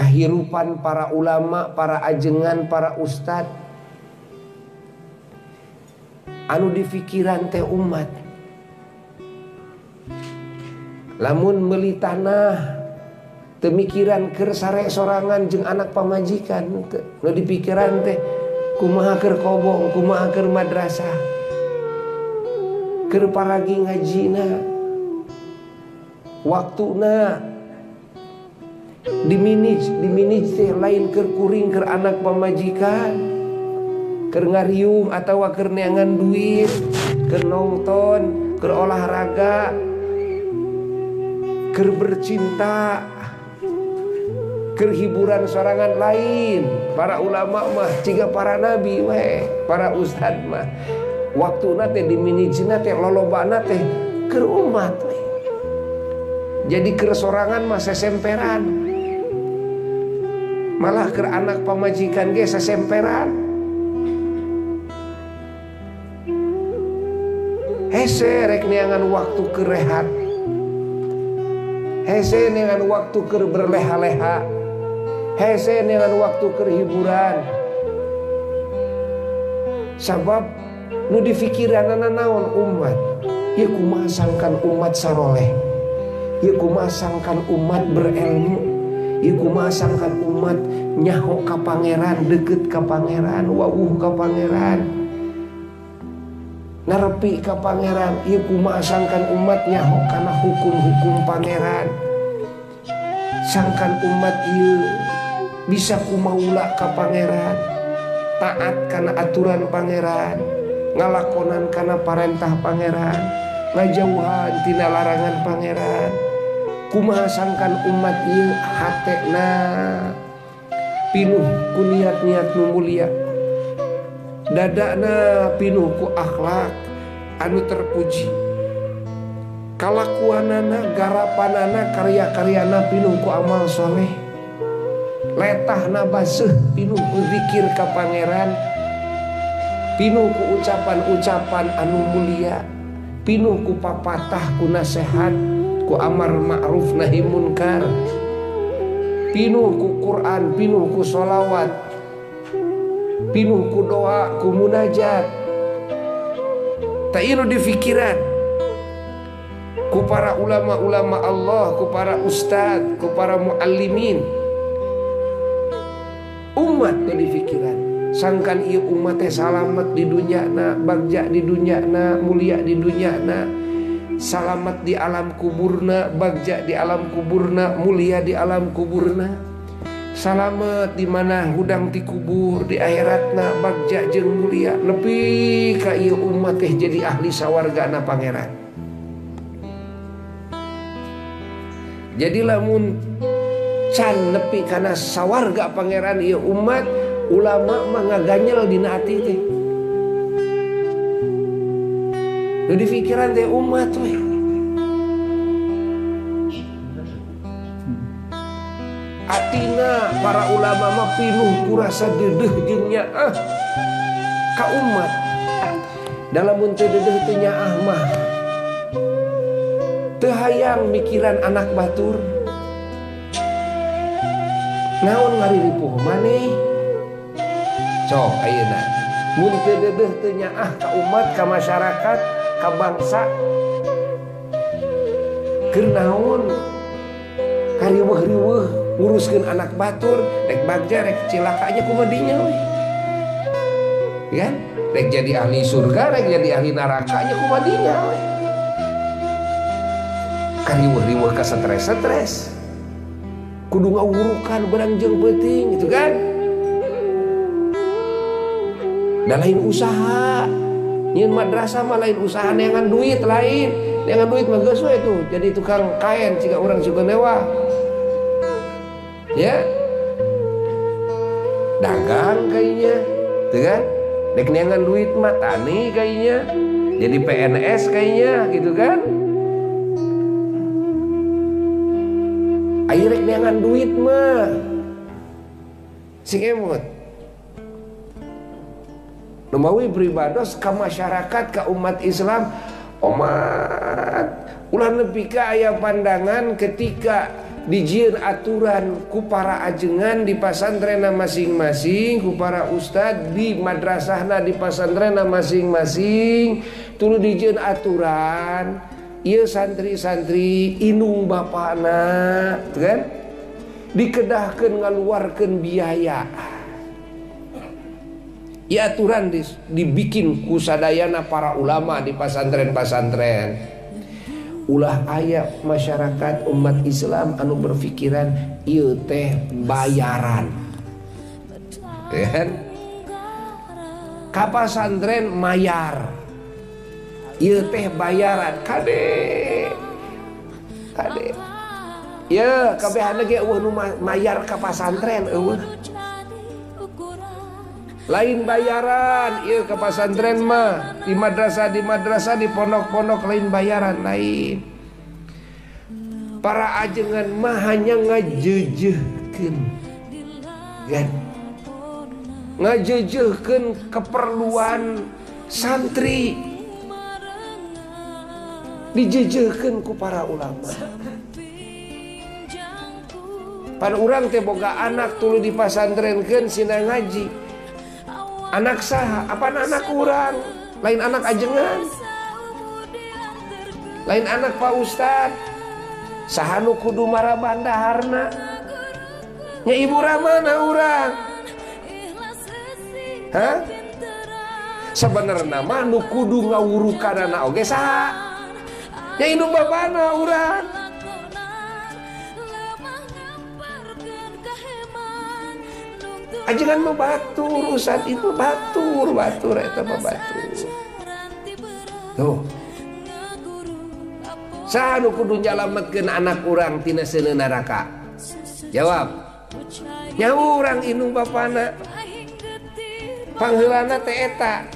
kahirupan para ulama, para ajengan, para ustad anu di pikiran teh umat. Lamun meuli tanah teu mikiran keur sare sorangan jeung anak pamajikan, nu di pikiran teh kumaha keur kobong, kumaha keur madrasah, keur paragi ngajina, waktuna diminij teh lain keur kuring keur anak pamajikan, keur ngariung atawa keur neangan duit, keur nongton, keur olahraga, keur bercinta, keur hiburan sorangan lain. Para ulama mah ciga para nabi we, para ustad mah waktuna teh diminijna teh lolobana teh keur umat we. Jadi keur sorangan mah sesemperan, malah keur anak pamajikan ge sesemperan. Hese rek neangan waktu keur rehat, hese neangan waktu keur berleha-leha, hese neangan waktu keur hiburan. Sabab nu di pikiranna naon umat, ieu kumaha sangkan umat saroleh, ieu kumaha sangkan umat berilmu, ieu kumaha sangkan umat nyaho ka pangeran, deukeut ka pangeran, wawuh ka pangeran, narepi ka pangeran. Ieu kumaha sangkan umat nyaho kana hukum-hukum pangeran, sangkan umat ieu bisa kumaula ka pangeran, taat kana aturan pangeran, ngalakonan kana parentah pangeran, ngajauhan tina larangan pangeran. Kumaha sangkan umat ieu hatena pinuh ku niat-niat nu mulia, dadana pinuh ku akhlak anu terpuji, kalakuanana, garapanana, karya-karyana pinuh ku amal soleh, letahna baseuh pinuh ku zikir ka pangeran, pinuh ku ucapan-ucapan anu mulia, pinuh ku papatah ku nasihat, ku amar ma'ruf nahi munkar, pinuh ku Quran, pinuh ku sholawat, pinuh ku doa, ku munajat. Tak ieu di pikiran ku para ulama-ulama Allah, ku para ustad, ku para muallimin. Umat teh di pikiran sangkan ieu umat teh salamet di dunyana, bagja di dunyana, mulia di dunyana, salamet di alam kuburna, bagja di alam kuburna, mulia di alam kuburna, salamet di mana hudang ti kubur di akhiratna, bagja jeung mulia. Nepi ka ieu umat teh jadi ahli sawargana pangeran. Jadi lamun can nepi kana sawarga pangeran ieu umat, ulama mah ngaganyel dina ati teh. Nu di pikiran teh umat we. Atina para ulama mah pinuh ku rasa deudeuh jeung nyaah ka umat. Dalam mun teu deudeuh teu nyaah mah teu hayang mikiran anak batur. Naon ngariripuh maneh? Cok ayeuna mun teu deudeuh teu nyaah ka umat, ka masyarakat, ka bangsa, keur naon kariweuh-riweuh nguruskeun anak batur, rek bagja rek cilakanya kumaha dinya we. Kan? Rek jadi ahli surga, rek jadi ahli nerakanya kumaha dinya we. Kariweuh-riweuh ka stres-stres. Kudu ngawurukan barang jeung penting gitu kan. Dan lain usaha. Nyeun madrasah mah lain usaha, neangan duit lain. Neangan duit mah geus we tuh jadi tukang kain ciga urang Sugonewa. Ya. Dagang kayaknya, tuh kan? Dek neangan duit mah tani kayaknya. Jadi PNS kayaknya gitu kan? Ayo rek neangan duit mah sing emot numawi beribados ka masyarakat, ka umat Islam. Umat ulah nepi ka aya pandangan ketika dijieun aturan ku para ajengan di pasantrenna masing-masing, ku para ustad di madrasahna di pasantrenna masing-masing, tuluy dijieun aturan ieu santri-santri inung bapana kan dikedahkeun ngaluarkeun biaya. Ieu aturan dibikin ku sadayana para ulama di pasantren-pasantren. Ulah aya masyarakat umat Islam anu berpikiran ieu teh bayaran. Kan? Ka pasantren mayar. Ieu teh bayaran. Kade. Ya, kabehana ge eueuh nu mayar ka pasantren eueuh. Lain bayaran ieu ke pasantren mah, di madrasah di pondok-pondok lain bayaran lain. Para ajengan mah hanya ngajejehkeun kan, ngajejehkeun keperluan santri, dijejehkeun ku para ulama. Pan urang teh boga anak tuluy dipasantrenkeun sina ngaji. Anak saha? Apa anak urang? Lain anak ajengan, lain anak Pak Ustad. Saha nu kudu maraban daharna? Nya ibu ramana urang. Hah? Sabenerna mah nu kudu ngawurukanana oge saha? Nya indung bapana urang. Ajengan mah batur, urusan itu batur eta mah batur. Tuh. Saha nu kudu nyalametkeun anak urang tina seuneu neraka? Jawab. Nya urang indung bapana. Pangheulana teh eta.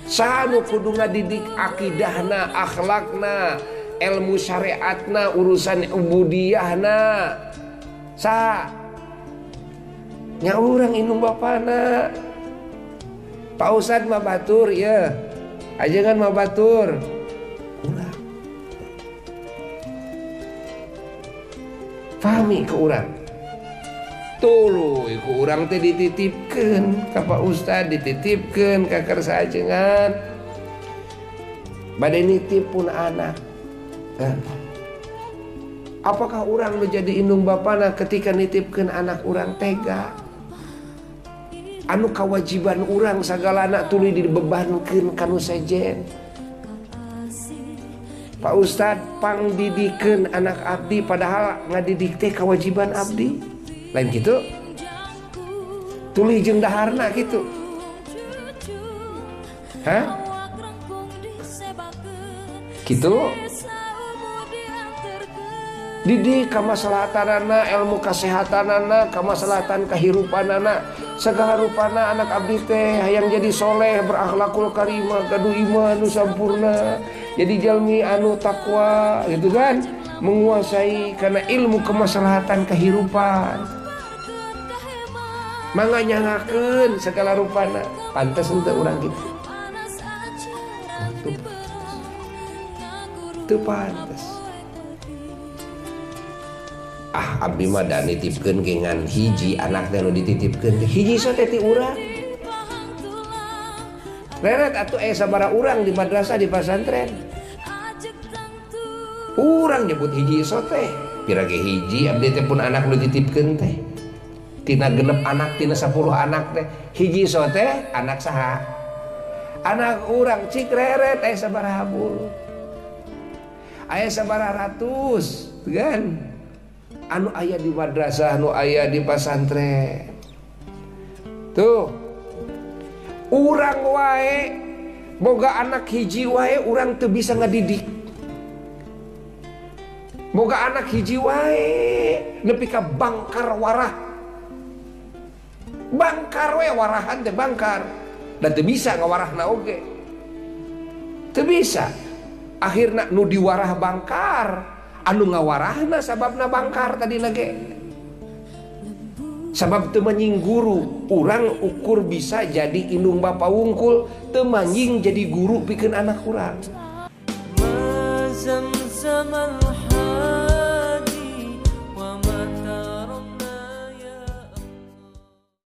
Saha nu kudu ngadidik akidahna, akhlakna, ilmu syariatna, urusan ubudiyahna? Sa nya urang indung bapana. Pak Ustad mah batur ya, ajengan mah batur urang. Pahami ke urang tuluy ku urang teh dititipkeun ka Pak Ustad, dititipkeun ka kersa ajengan bade nitip pun anak. Apakah orang menjadi indung bapana ketika nitipkeun anak orang tega? Anu kewajiban orang sagala anak tuluy dibebankeun kanu sejen. Pak Ustad pangdidikeun anak abdi padahal ngadidik teh kewajiban abdi. Lain kitu? Tuluy jeung daharna kitu. Hah? Kitu? Didik kamaslahatanana, ilmu kasehatanana, kamaslahatan kahirupanana, segala rupana anak abdi teh hayang jadi soleh, berakhlakul karimah, gaduh iman nu sampurna, jadi jalmi anu takwa, gitu kan, menguasai karena ilmu kemaslahatan kehirupan. Mangga nyangakeun segala rupana, pantes henteu urang gitu. Teu pantes. Abdi mah da nitipkeun ge ngan hiji anak teh nu dititipkeun teh hiji sote ti urang. Reret atuh sabaraha urang di madrasah di pasantren. Urang nyebut hiji sote, pira ge hiji abdi teh pun anak nu dititipkeun teh. Tina 6 anak, tina 10 anak teh hiji sote anak saha? Anak urang cik reret sabaraha bulu. Aya sabaraha ratus, kan? Anu aya di madrasah, anu aya di pasantren. Tuh, urang wae boga anak hiji wae urang teu bisa ngadidik. Boga anak hiji wae nepi ka bangkar warah. Bangkar we warahan teh bangkar. Dan teu bisa ngawarahna oge. Teu bisa. Akhirna nu diwarah bangkar. Anu ngawarahna sababna bangkar tadi lagi. Sabab teu manjing guru, urang ukur bisa jadi indung bapa wungkul, teu manjing jadi guru pikeun anak urang. zaman